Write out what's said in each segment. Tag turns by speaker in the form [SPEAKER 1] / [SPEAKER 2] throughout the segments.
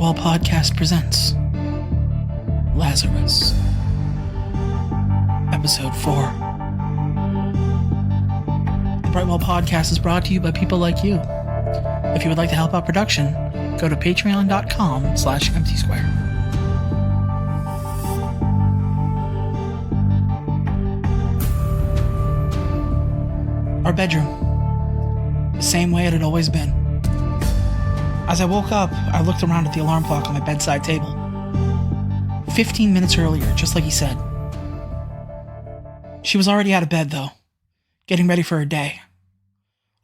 [SPEAKER 1] Brighwall Podcast presents Lazarus, Episode 4. The Brighwall Podcast is brought to you by people like you. If you would like to help out production, go to patreon.com/emptysquare. Our bedroom, the same way it had always been. As I woke up, I looked around at the alarm clock on my bedside table. 15 minutes earlier, just like he said. She was already out of bed, though, getting ready for her day.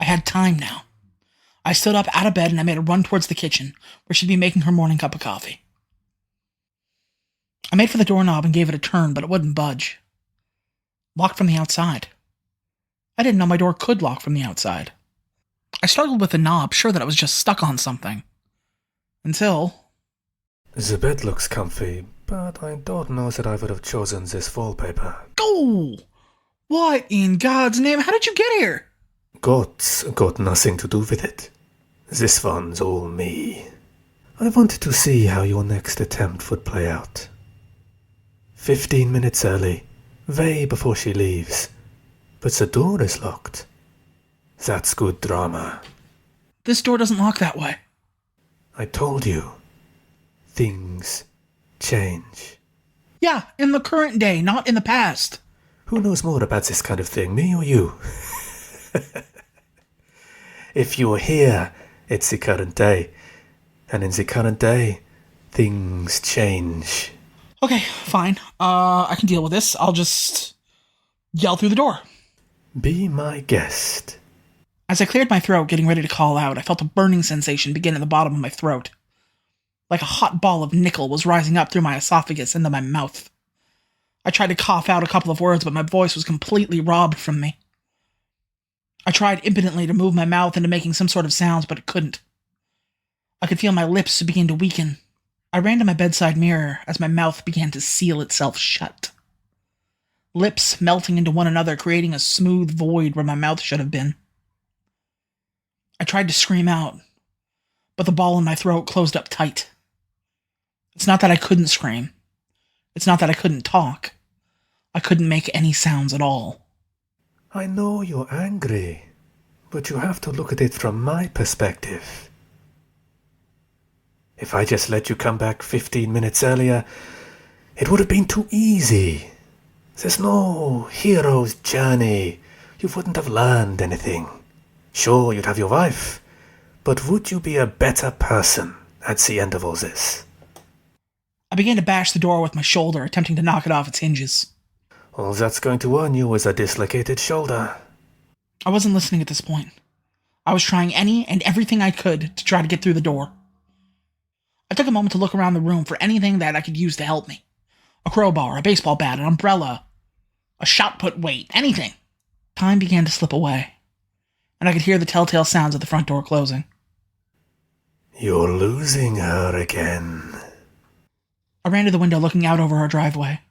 [SPEAKER 1] I had time now. I stood up out of bed and I made a run towards the kitchen, where she'd be making her morning cup of coffee. I made for the doorknob and gave it a turn, but it wouldn't budge. Locked from the outside. I didn't know my door could lock from the outside. I struggled with the knob, sure that I was just stuck on something. Until...
[SPEAKER 2] The bed looks comfy, but I don't know that I would have chosen this wallpaper.
[SPEAKER 1] Oh! What in God's name? How did you get here?
[SPEAKER 2] Goats got nothing to do with it. This one's all me. I wanted to see how your next attempt would play out. 15 minutes early, way before she leaves. But the door is locked. That's good drama.
[SPEAKER 1] This door doesn't lock that way.
[SPEAKER 2] I told you. Things change.
[SPEAKER 1] Yeah, in the current day, not in the past.
[SPEAKER 2] Who knows more about this kind of thing, me or you? If you're here, it's the current day. And in the current day, things change.
[SPEAKER 1] Okay, fine. I can deal with this. I'll just yell through the door.
[SPEAKER 2] Be my guest.
[SPEAKER 1] As I cleared my throat, getting ready to call out, I felt a burning sensation begin at the bottom of my throat. Like a hot ball of nickel was rising up through my esophagus into my mouth. I tried to cough out a couple of words, but my voice was completely robbed from me. I tried impotently to move my mouth into making some sort of sounds, but it couldn't. I could feel my lips begin to weaken. I ran to my bedside mirror as my mouth began to seal itself shut. Lips melting into one another, creating a smooth void where my mouth should have been. I tried to scream out, but the ball in my throat closed up tight. It's not that I couldn't scream. It's not that I couldn't talk. I couldn't make any sounds at all.
[SPEAKER 2] I know you're angry, but you have to look at it from my perspective. If I just let you come back 15 minutes earlier, it would have been too easy. There's no hero's journey. You wouldn't have learned anything. Sure, you'd have your wife, but would you be a better person at the end of all this?
[SPEAKER 1] I began to bash the door with my shoulder, attempting to knock it off its hinges.
[SPEAKER 2] All that's going to earn you is a dislocated shoulder.
[SPEAKER 1] I wasn't listening at this point. I was trying any and everything I could to try to get through the door. I took a moment to look around the room for anything that I could use to help me. A crowbar, a baseball bat, an umbrella, a shot put weight, anything. Time began to slip away, and I could hear the telltale sounds of the front door closing.
[SPEAKER 2] You're losing her again.
[SPEAKER 1] I ran to the window looking out over our driveway.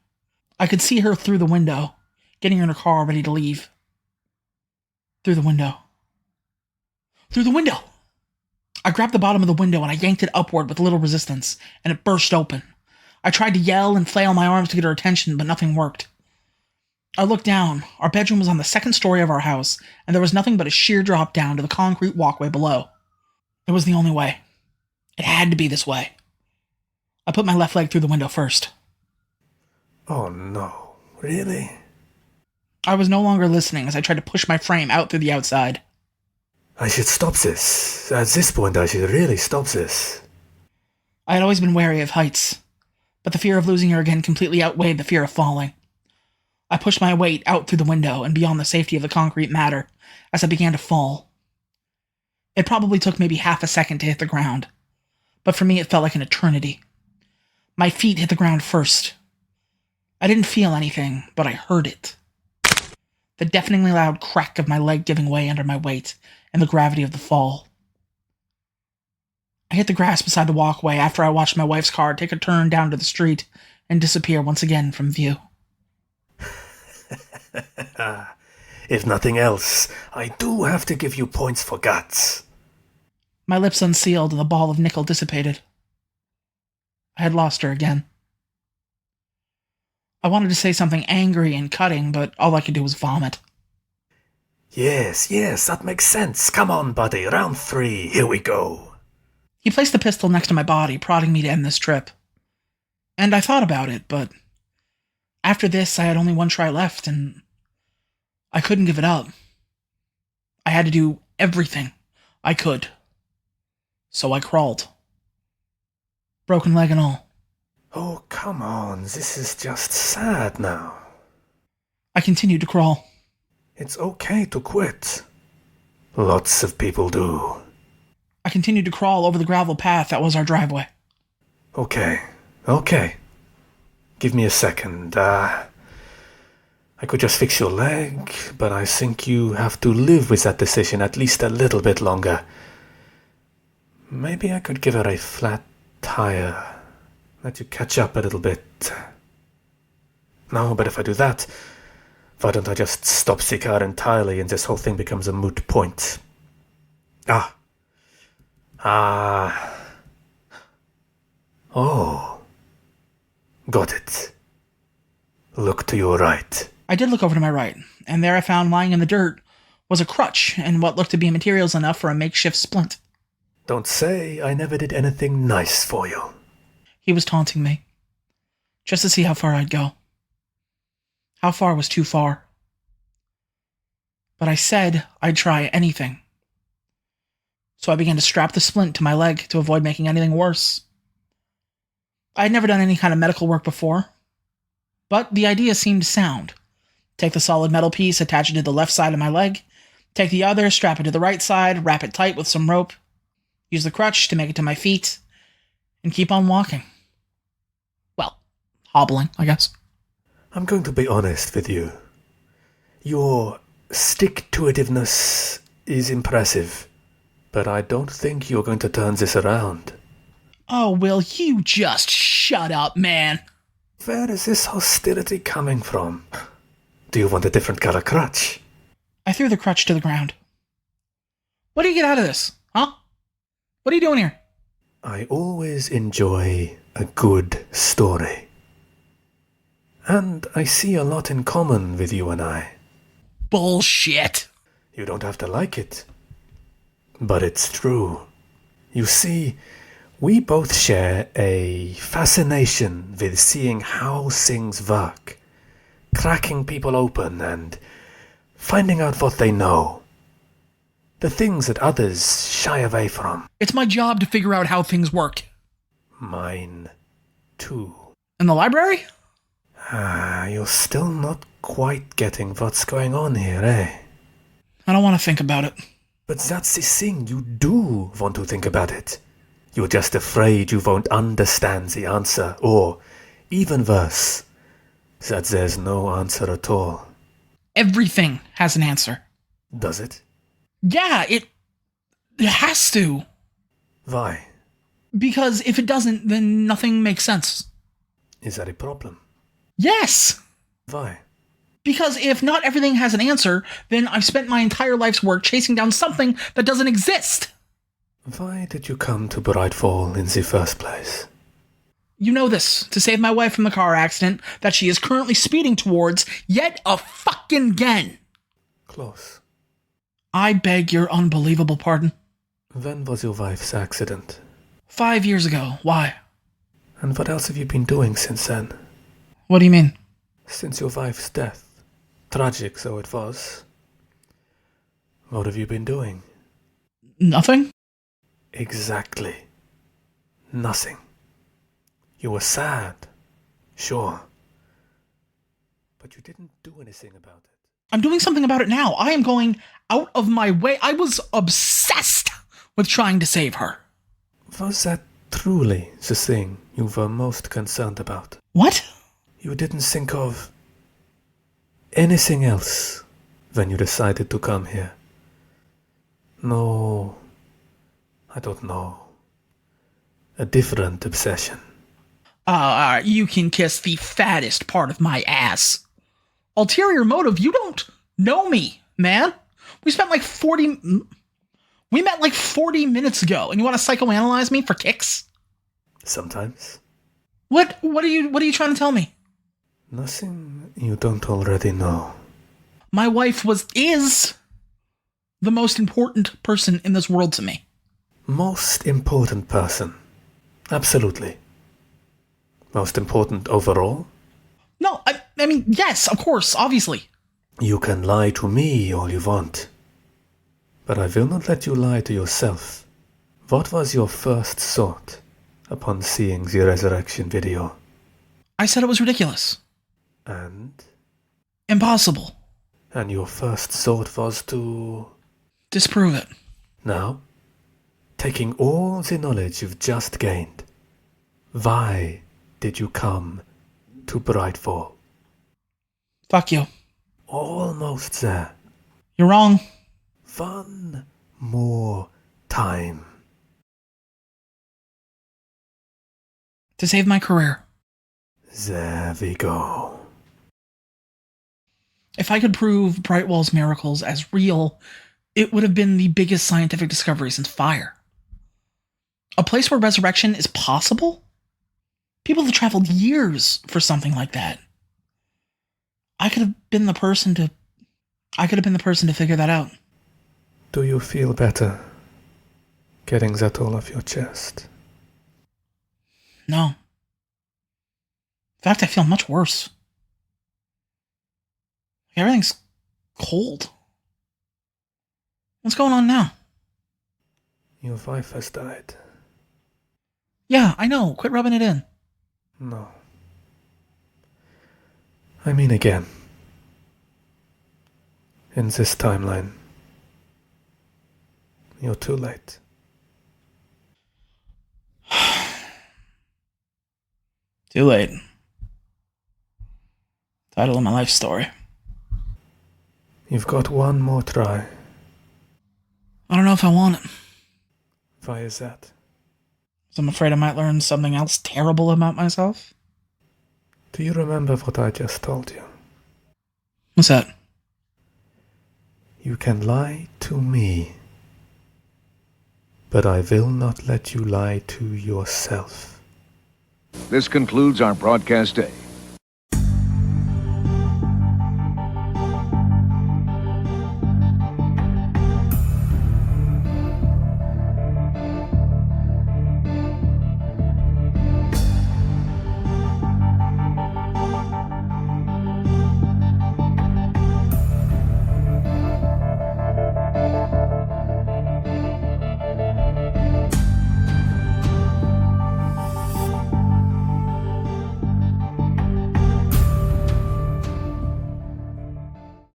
[SPEAKER 1] I could see her through the window, getting in her car ready to leave. Through the window. Through the window! I grabbed the bottom of the window and I yanked it upward with little resistance, and it burst open. I tried to yell and flail my arms to get her attention, but nothing worked. I looked down. Our bedroom was on the second story of our house, and there was nothing but a sheer drop down to the concrete walkway below. It was the only way. It had to be this way. I put my left leg through the window first.
[SPEAKER 2] Oh no, really?
[SPEAKER 1] I was no longer listening as I tried to push my frame out through the outside.
[SPEAKER 2] I should stop this. At this point, I should really stop this.
[SPEAKER 1] I had always been wary of heights, but the fear of losing her again completely outweighed the fear of falling. I pushed my weight out through the window and beyond the safety of the concrete matter as I began to fall. It probably took maybe half a second to hit the ground, but for me it felt like an eternity. My feet hit the ground first. I didn't feel anything, but I heard it. The deafeningly loud crack of my leg giving way under my weight and the gravity of the fall. I hit the grass beside the walkway after I watched my wife's car take a turn down to the street and disappear once again from view.
[SPEAKER 2] If nothing else, I do have to give you points for guts.
[SPEAKER 1] My lips unsealed and the ball of nickel dissipated. I had lost her again. I wanted to say something angry and cutting, but all I could do was vomit.
[SPEAKER 2] Yes, that makes sense. Come on, buddy. Round 3. Here we go.
[SPEAKER 1] He placed the pistol next to my body, prodding me to end this trip. And I thought about it, but after this, I had only one try left, and I couldn't give it up. I had to do everything I could. So I crawled. Broken leg and all.
[SPEAKER 2] Oh, come on. This is just sad now.
[SPEAKER 1] I continued to crawl.
[SPEAKER 2] It's okay to quit. Lots of people do.
[SPEAKER 1] I continued to crawl over the gravel path that was our driveway.
[SPEAKER 2] Okay. Give me a second. I could just fix your leg, but I think you have to live with that decision at least a little bit longer. Maybe I could give her a flat tire. Let you catch up a little bit. No, but if I do that, why don't I just stop the car entirely and this whole thing becomes a moot point? Oh. Got it. Look to your right.
[SPEAKER 1] I did look over to my right, and there I found lying in the dirt was a crutch and what looked to be materials enough for a makeshift splint.
[SPEAKER 2] Don't say I never did anything nice for you.
[SPEAKER 1] He was taunting me, just to see how far I'd go. How far was too far. But I said I'd try anything. So I began to strap the splint to my leg to avoid making anything worse. I had never done any kind of medical work before, but the idea seemed sound. Take the solid metal piece, attach it to the left side of my leg, take the other, strap it to the right side, wrap it tight with some rope, use the crutch to make it to my feet, and keep on walking. Well, hobbling, I guess.
[SPEAKER 2] I'm going to be honest with you. Your stick-to-itiveness is impressive, but I don't think you're going to turn this around.
[SPEAKER 1] Oh, will you just shut up, man?
[SPEAKER 2] Where is this hostility coming from? Do you want a different color crutch?
[SPEAKER 1] I threw the crutch to the ground. What do you get out of this, huh? What are you doing here?
[SPEAKER 2] I always enjoy a good story. And I see a lot in common with you and I.
[SPEAKER 1] Bullshit.
[SPEAKER 2] You don't have to like it. But it's true. You see, we both share a fascination with seeing how things work, cracking people open and finding out what they know. The things that others shy away from.
[SPEAKER 1] It's my job to figure out how things work.
[SPEAKER 2] Mine, too.
[SPEAKER 1] In the library?
[SPEAKER 2] You're still not quite getting what's going on here, eh?
[SPEAKER 1] I don't want to think about it.
[SPEAKER 2] But that's the thing, you do want to think about it. You're just afraid you won't understand the answer, or, even worse, that there's no answer at all.
[SPEAKER 1] Everything has an answer.
[SPEAKER 2] Does it?
[SPEAKER 1] Yeah, it has to.
[SPEAKER 2] Why?
[SPEAKER 1] Because if it doesn't, then nothing makes sense.
[SPEAKER 2] Is that a problem?
[SPEAKER 1] Yes!
[SPEAKER 2] Why?
[SPEAKER 1] Because if not everything has an answer, then I've spent my entire life's work chasing down something that doesn't exist.
[SPEAKER 2] Why did you come to Brighwall in the first place?
[SPEAKER 1] You know this, to save my wife from the car accident that she is currently speeding towards yet a fucking again.
[SPEAKER 2] Close.
[SPEAKER 1] I beg your unbelievable pardon.
[SPEAKER 2] When was your wife's accident?
[SPEAKER 1] 5 years ago. Why?
[SPEAKER 2] And what else have you been doing since then?
[SPEAKER 1] What do you mean?
[SPEAKER 2] Since your wife's death. Tragic though it was. What have you been doing?
[SPEAKER 1] Nothing?
[SPEAKER 2] Exactly. Nothing. You were sad. Sure. But you didn't do anything about it.
[SPEAKER 1] I'm doing something about it now. I am going out of my way. I was obsessed with trying to save her.
[SPEAKER 2] Was that truly the thing you were most concerned about?
[SPEAKER 1] What?
[SPEAKER 2] You didn't think of anything else when you decided to come here? No, I don't know. A different obsession.
[SPEAKER 1] You can kiss the fattest part of my ass. Ulterior motive, you don't know me, man. We met like 40 minutes ago, and you want to psychoanalyze me for kicks?
[SPEAKER 2] Sometimes.
[SPEAKER 1] What are you trying to tell me?
[SPEAKER 2] Nothing you don't already know.
[SPEAKER 1] My wife is the most important person in this world to me.
[SPEAKER 2] Most important person. Absolutely. Most important overall?
[SPEAKER 1] No, I mean, yes, of course, obviously.
[SPEAKER 2] You can lie to me all you want. But I will not let you lie to yourself. What was your first thought upon seeing the resurrection video?
[SPEAKER 1] I said it was ridiculous.
[SPEAKER 2] And?
[SPEAKER 1] Impossible.
[SPEAKER 2] And your first thought was to...
[SPEAKER 1] Disprove it.
[SPEAKER 2] Now, taking all the knowledge you've just gained, why did you come to Brighwall?
[SPEAKER 1] Fuck you.
[SPEAKER 2] Almost there.
[SPEAKER 1] You're wrong.
[SPEAKER 2] One more time.
[SPEAKER 1] To save my career.
[SPEAKER 2] There we go.
[SPEAKER 1] If I could prove Brightwall's miracles as real, it would have been the biggest scientific discovery since fire. A place where resurrection is possible? People have traveled years for something like that. I could have been the person to figure that out.
[SPEAKER 2] Do you feel better getting that all off your chest?
[SPEAKER 1] No. In fact, I feel much worse. Everything's cold. What's going on now?
[SPEAKER 2] Your wife has died.
[SPEAKER 1] Yeah, I know. Quit rubbing it in.
[SPEAKER 2] No. I mean again. In this timeline, you're too late.
[SPEAKER 1] Too late. Title of my life story.
[SPEAKER 2] You've got one more try.
[SPEAKER 1] I don't know if I want it.
[SPEAKER 2] Why is that?
[SPEAKER 1] 'Cause I'm afraid I might learn something else terrible about myself.
[SPEAKER 2] Do you remember what I just told you?
[SPEAKER 1] What's that?
[SPEAKER 2] You can lie to me, but I will not let you lie to yourself.
[SPEAKER 3] This concludes our broadcast day.